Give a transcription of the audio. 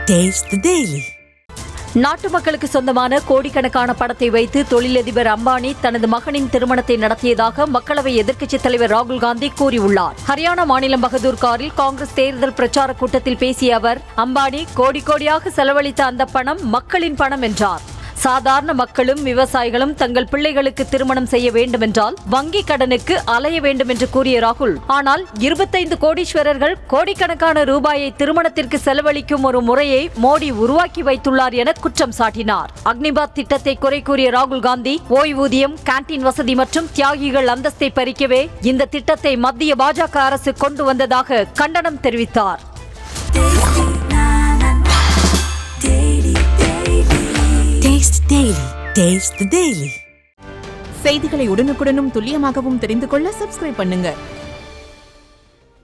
Taste the Daily. நாட்டு மக்களுக்கு சொந்தமான கோடிக்கணக்கான பணத்தை வைத்து தொழிலதிபர் அம்பானி தனது மகனின் திருமணத்தை நடத்தியதாக மக்களவை எதிர்க்கட்சித் தலைவர் ராகுல் காந்தி கூறியுள்ளார். ஹரியானா மாநிலம் பகதூர்காரில் காங்கிரஸ் தேர்தல் பிரச்சார கூட்டத்தில் பேசிய அவர், அம்பானி கோடி கோடியாக செலவழித்த அந்த பணம் மக்களின் பணம் என்றார். சாதாரண மக்களும் விவசாயிகளும் தங்கள் பிள்ளைகளுக்கு திருமணம் செய்ய வேண்டுமென்றால் வங்கி கடனுக்கு அலைய வேண்டும் என்று கூறிய ராகுல், ஆனால் 25 கோடீஸ்வரர்கள் கோடிக்கணக்கான ரூபாயை திருமணத்திற்கு செலவழிக்கும் ஒரு முறையை மோடி உருவாக்கி வைத்துள்ளார் என குற்றம் சாட்டினார். அக்னிபாத் திட்டத்தை குறை கூறிய ராகுல் காந்தி, ஓய்வூதியம், கேண்டீன் வசதி மற்றும் தியாகிகள் அந்தஸ்தை பறிக்கவே இந்த திட்டத்தை மத்திய பாஜக அரசு கொண்டு வந்ததாக கண்டனம் தெரிவித்தார். Taste Daily. Taste the Daily. செய்திகளை உடனுக்குடனும் துல்லியமாகவும் தெரிந்து கொள்ள சப்ஸ்கிரைப் பண்ணுங்க.